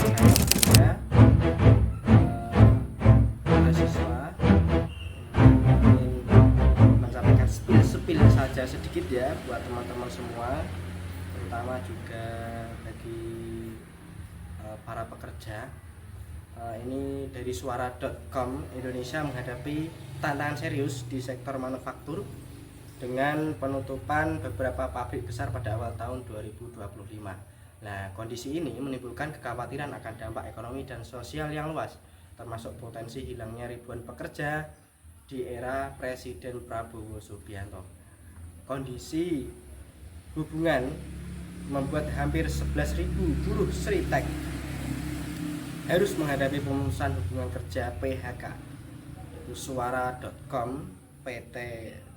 saya mahasiswa ingin menyampaikan spill saja sedikit ya buat teman-teman semua, terutama juga bagi para pekerja. Ini dari suara.com, Indonesia menghadapi tantangan serius di sektor manufaktur dengan penutupan beberapa pabrik besar pada awal tahun 2025. Nah, kondisi ini menimbulkan kekhawatiran akan dampak ekonomi dan sosial yang luas, termasuk potensi hilangnya ribuan pekerja di era Presiden Prabowo Subianto. Kondisi hubungan membuat hampir 11.000 buruh Sritek harus menghadapi pemutusan hubungan kerja PHK. Suara.com, PT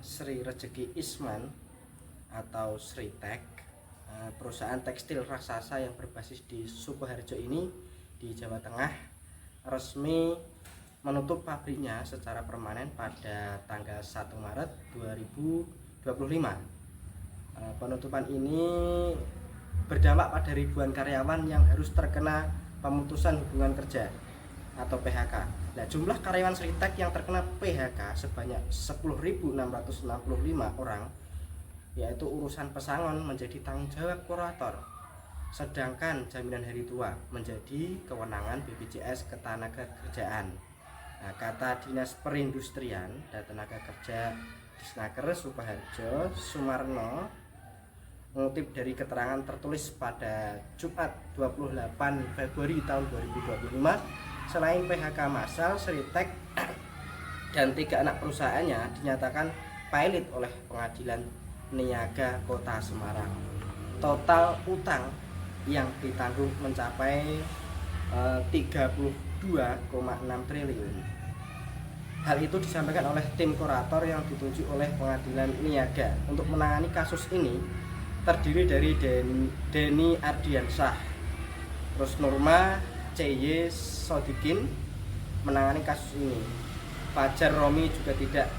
Sri Rejeki Isman atau Sritek, perusahaan tekstil raksasa yang berbasis di Sukoharjo ini di Jawa Tengah, resmi menutup pabriknya secara permanen pada tanggal 1 Maret 2025. Penutupan ini berdampak pada ribuan karyawan yang harus terkena pemutusan hubungan kerja atau PHK. Nah, jumlah karyawan Sritek yang terkena PHK sebanyak 10.665 orang, yaitu urusan pesangon menjadi tanggung jawab kurator, sedangkan jaminan hari tua menjadi kewenangan BPJS Ketenagakerjaan. Nah, kata Dinas Perindustrian dan Tenaga Kerja Disnaker Sukoharjo Sumarno mengutip dari keterangan tertulis pada Jumat 28 Februari tahun 2025, selain PHK massal, Sritek dan 3 anak perusahaannya dinyatakan pilot oleh Pengadilan Niaga Kota Semarang. Total utang yang ditanggung mencapai 32,6 triliun. Hal itu disampaikan oleh tim kurator yang ditunjuk oleh Pengadilan Niaga untuk menangani kasus ini. Terdiri dari Denny Ardiansyah, terus Nurma C.Y. Sodikin menangani kasus ini. Fajar Romi juga tidak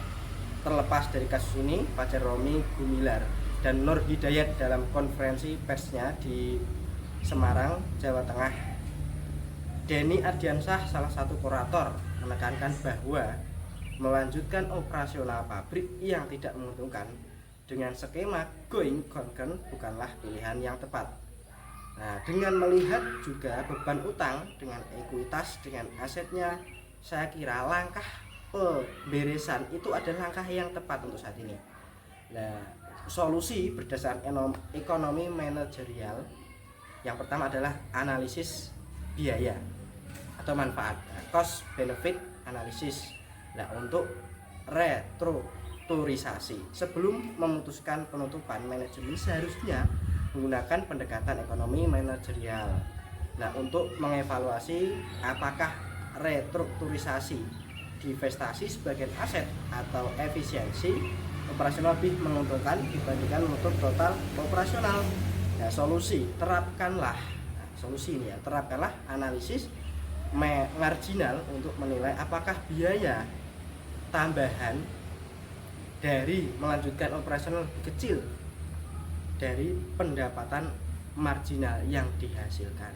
terlepas dari kasus ini. Fajar Romi Gumilar dan Nur Hidayat dalam konferensi persnya di Semarang, Jawa Tengah. Denny Ardiansyah, salah satu kurator, menekankan bahwa melanjutkan operasional pabrik yang tidak menguntungkan dengan skema going concern bukanlah pilihan yang tepat. Nah, dengan melihat juga beban utang dengan ekuitas dengan asetnya, saya kira langkah pemberesan itu adalah langkah yang tepat untuk saat ini. Nah, solusi berdasarkan ekonomi manajerial yang pertama adalah analisis biaya atau manfaat, cost benefit analysis. Nah, untuk restrukturisasi sebelum memutuskan penutupan, manajemen seharusnya menggunakan pendekatan ekonomi manajerial. Nah, untuk mengevaluasi apakah restrukturisasi divestasi sebagian aset atau efisiensi operasional lebih menguntungkan dibandingkan menutup total operasional. Nah, terapkanlah analisis marginal untuk menilai apakah biaya tambahan dari melanjutkan operasional lebih kecil dari pendapatan marginal yang dihasilkan.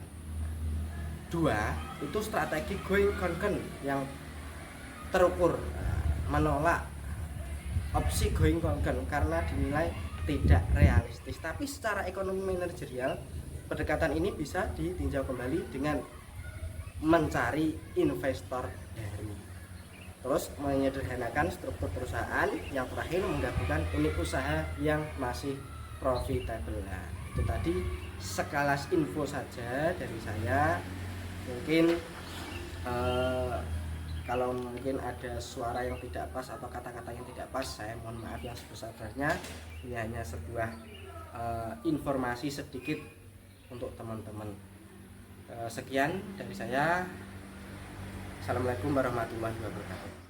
2, itu strategi going concern yang terukur, menolak opsi going concern karena dinilai tidak realistis. Tapi secara ekonomi manajerial, pendekatan ini bisa ditinjau kembali dengan mencari investor baru. Terus menyederhanakan struktur perusahaan, yang terakhir menggabungkan unit usaha yang masih profitable. Nah, itu tadi sekelas info saja dari saya. Mungkin kalau mungkin ada suara yang tidak pas atau kata-kata yang tidak pas, saya mohon maaf yang sebesar-besarnya. Ini hanya sebuah informasi sedikit untuk teman-teman. Sekian dari saya. Assalamualaikum warahmatullahi wabarakatuh.